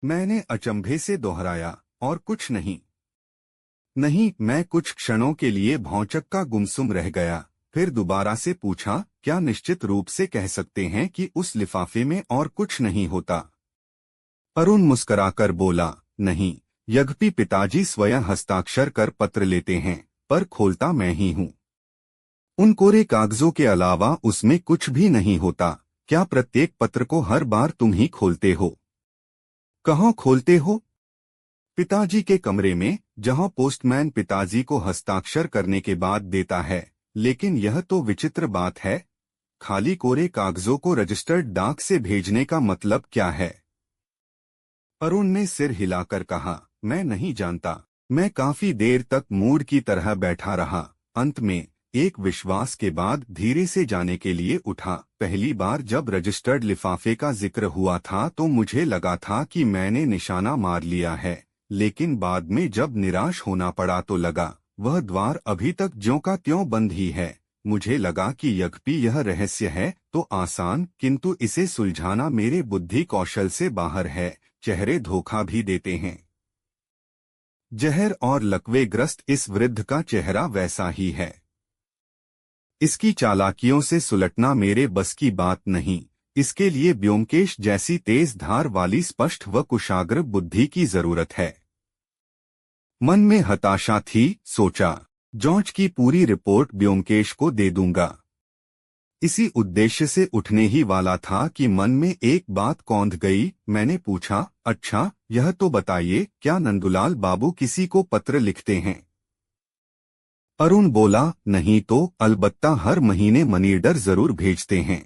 मैंने अचंभे से दोहराया, और कुछ नहीं। नहीं, मैं कुछ क्षणों के लिए भौंचक्का गुमसुम रह गया। फिर दोबारा से पूछा, क्या निश्चित रूप से कह सकते हैं कि उस लिफाफे में और कुछ नहीं होता? अरुण मुस्कराकर बोला, नहीं, यद्यपि पिताजी स्वयं हस्ताक्षर कर पत्र लेते हैं, पर खोलता मैं ही हूँ। उन कोरे कागजों के अलावा उसमें कुछ भी नहीं होता। क्या प्रत्येक पत्र को हर बार तुम ही खोलते हो? कहाँ खोलते हो? पिताजी के कमरे में, जहाँ पोस्टमैन पिताजी को हस्ताक्षर करने के बाद देता है। लेकिन यह तो विचित्र बात है। खाली कोरे कागजों को रजिस्टर्ड डाक से भेजने का मतलब क्या है? अरुण ने सिर हिलाकर कहा, मैं नहीं जानता। मैं काफी देर तक मूड की तरह बैठा रहा। अंत में एक विश्वास के बाद धीरे से जाने के लिए उठा। पहली बार जब रजिस्टर्ड लिफाफे का जिक्र हुआ था तो मुझे लगा था कि मैंने निशाना मार लिया है, लेकिन बाद में जब निराश होना पड़ा तो लगा वह द्वार अभी तक ज्यों का त्यों बंद ही है। मुझे लगा कि यद्यपि यह रहस्य है तो आसान, किंतु इसे सुलझाना मेरे बुद्धि कौशल से बाहर है। चेहरे धोखा भी देते हैं। जहर और लकवे ग्रस्त इस वृद्ध का चेहरा वैसा ही है। इसकी चालाकियों से सुलटना मेरे बस की बात नहीं। इसके लिए ब्योमकेश जैसी तेज धार वाली स्पष्ट व कुशाग्र बुद्धि की जरूरत है। मन में हताशा थी। सोचा, जांच की पूरी रिपोर्ट ब्योमकेश को दे दूंगा। इसी उद्देश्य से उठने ही वाला था कि मन में एक बात कौंध गई। मैंने पूछा, अच्छा, यह तो बताइए, क्या नंदुलाल बाबू किसी को पत्र लिखते हैं? अरुण बोला, नहीं तो अलबत्ता हर महीने मनीडर जरूर भेजते हैं।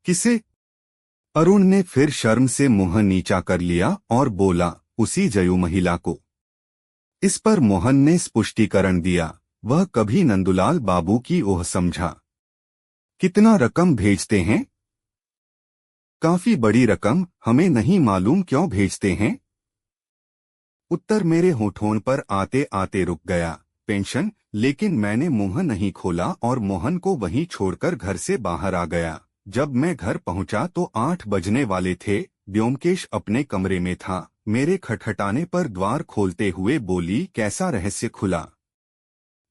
किसे? अरुण ने फिर शर्म से मुंह नीचा कर लिया और बोला, उसी जयू महिला को। इस पर मोहन ने स्पष्टीकरण दिया। वह कभी नंदुलाल बाबू की ओह समझा। कितना रकम भेजते हैं? काफी बड़ी रकम। हमें नहीं मालूम क्यों भेजते हैं। उत्तर मेरे होठों पर आते आते रुक गया। पेंशन। लेकिन मैंने मुंह नहीं खोला और मोहन को वहीं छोड़कर घर से बाहर आ गया। जब मैं घर पहुंचा तो 8 बजने वाले थे। ब्योमकेश अपने कमरे में था। मेरे खटखटाने पर द्वार खोलते हुए बोली, कैसा रहस्य खुला?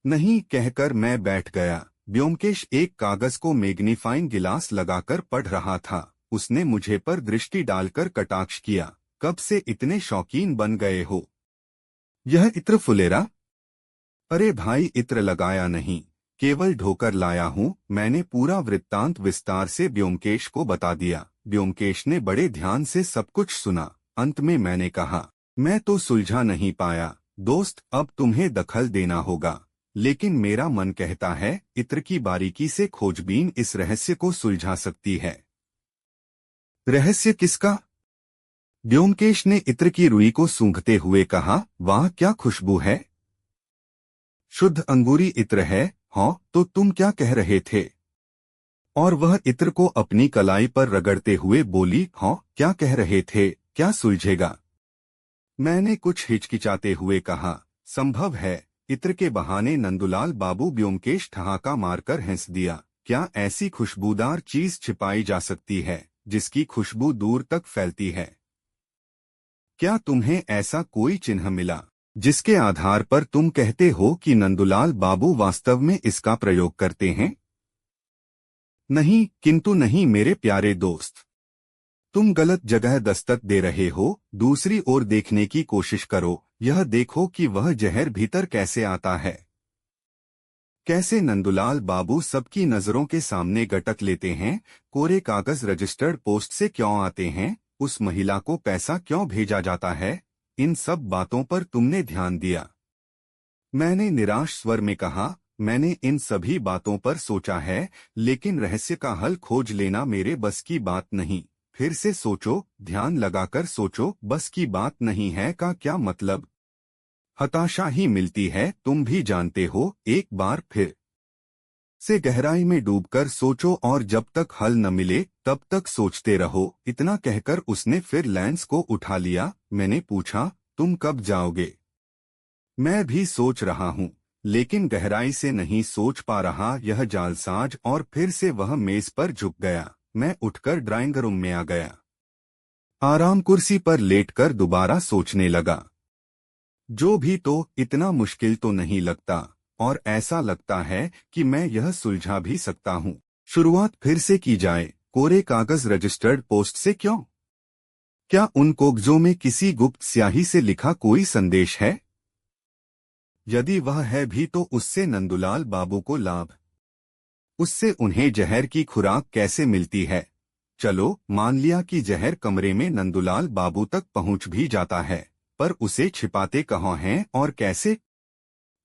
नहीं कहकर मैं बैठ गया। ब्योमकेश एक कागज को मैग्नीफाइंग गिलास लगाकर पढ़ रहा था। उसने मुझे पर दृष्टि डालकर कटाक्ष किया, कब से इतने शौकीन बन गए हो? यह इत्र फुलेरा? अरे भाई, इत्र लगाया नहीं, केवल ढोकर लाया हूँ। मैंने पूरा वृत्तांत विस्तार से ब्योमकेश को बता दिया। ब्योमकेश ने बड़े ध्यान से सब कुछ सुना। अंत में मैंने कहा, मैं तो सुलझा नहीं पाया दोस्त, अब तुम्हें दखल देना होगा। लेकिन मेरा मन कहता है, इत्र की बारीकी से खोजबीन इस रहस्य को सुलझा सकती है। रहस्य किसका? ब्योमकेश ने इत्र की रुई को सूंघते हुए कहा, वाह क्या खुशबू है। शुद्ध अंगूरी इत्र है। हाँ, तो तुम क्या कह रहे थे? और वह इत्र को अपनी कलाई पर रगड़ते हुए बोली, हाँ क्या कह रहे थे, क्या सुलझेगा? मैंने कुछ हिचकिचाते हुए कहा, संभव है। इत्र के बहाने नंदुलाल बाबू। ब्योमकेश ठहाका मारकर हंस दिया। क्या ऐसी खुशबूदार चीज छिपाई जा सकती है जिसकी खुशबू दूर तक फैलती है? क्या तुम्हें ऐसा कोई चिन्ह मिला जिसके आधार पर तुम कहते हो कि नंदुलाल बाबू वास्तव में इसका प्रयोग करते हैं? नहीं, किंतु नहीं मेरे प्यारे दोस्त, तुम गलत जगह दस्तक दे रहे हो। दूसरी ओर देखने की कोशिश करो। यह देखो कि वह जहर भीतर कैसे आता है। कैसे नंदुलाल बाबू सबकी नजरों के सामने गटक लेते हैं। कोरे कागज रजिस्टर्ड पोस्ट से क्यों आते हैं? उस महिला को पैसा क्यों भेजा जाता है? इन सब बातों पर तुमने ध्यान दिया? मैंने निराश स्वर में कहा, मैंने इन सभी बातों पर सोचा है, लेकिन रहस्य का हल खोज लेना मेरे बस की बात नहीं। फिर से सोचो, ध्यान लगाकर सोचो। बस की बात नहीं है का क्या मतलब? हताशा ही मिलती है, तुम भी जानते हो। एक बार फिर से गहराई में डूबकर सोचो और जब तक हल न मिले तब तक सोचते रहो। इतना कहकर उसने फिर लेंस को उठा लिया। मैंने पूछा, तुम कब जाओगे? मैं भी सोच रहा हूँ, लेकिन गहराई से नहीं सोच पा रहा यह जालसाज। और फिर से वह मेज पर झुक गया। मैं उठकर ड्राइंग रूम में आ गया। आराम कुर्सी पर लेटकर दोबारा सोचने लगा। जो भी तो इतना मुश्किल तो नहीं लगता, और ऐसा लगता है कि मैं यह सुलझा भी सकता हूँ। शुरुआत फिर से की जाए, कोरे कागज रजिस्टर्ड पोस्ट से क्यों? क्या उन कागजों में किसी गुप्त स्याही से लिखा कोई संदेश है? यदि वह है भी तो उससे नंदुलाल बाबू को लाभ? उससे उन्हें जहर की खुराक कैसे मिलती है? चलो मान लिया कि जहर कमरे में नंदुलाल बाबू तक पहुंच भी जाता है, पर उसे छिपाते कहाँ हैं और कैसे?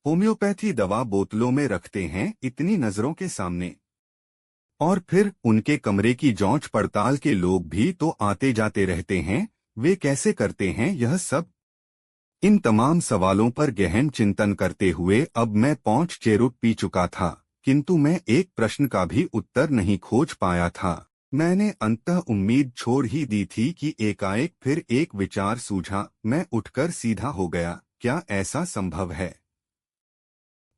होम्योपैथी दवा बोतलों में रखते हैं इतनी नजरों के सामने, और फिर उनके कमरे की जांच पड़ताल के लोग भी तो आते जाते रहते हैं, वे कैसे करते हैं यह सब? इन तमाम सवालों पर गहन चिंतन करते हुए अब मैं 5 चेरुट पी चुका था, किंतु मैं एक प्रश्न का भी उत्तर नहीं खोज पाया था। मैंने अंततः उम्मीद छोड़ ही दी थी कि एकाएक फिर एक विचार सूझा। मैं उठकर सीधा हो गया। क्या ऐसा संभव है?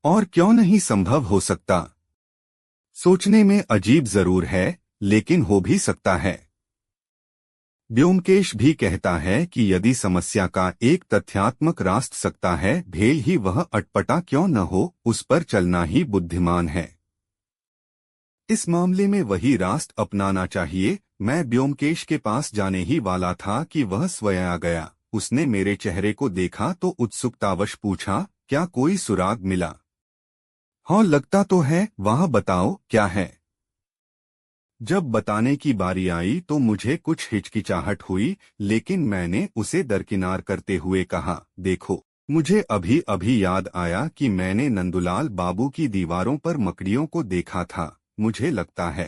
और क्यों नहीं संभव हो सकता? सोचने में अजीब जरूर है, लेकिन हो भी सकता है। ब्योमकेश भी कहता है कि यदि समस्या का एक तथ्यात्मक रास्त सकता है, भेल ही वह अटपटा क्यों न हो, उस पर चलना ही बुद्धिमान है। इस मामले में वही रास्त अपनाना चाहिए। मैं ब्योमकेश के पास जाने ही वाला था कि वह स्वयं आ गया। उसने मेरे चेहरे को देखा तो उत्सुकतावश पूछा, क्या कोई सुराग मिला? हाँ लगता तो है, वहाँ बताओ क्या है। जब बताने की बारी आई तो मुझे कुछ हिचकिचाहट हुई, लेकिन मैंने उसे दरकिनार करते हुए कहा, देखो, मुझे अभी अभी याद आया कि मैंने नंदुलाल बाबू की दीवारों पर मकड़ियों को देखा था। मुझे लगता है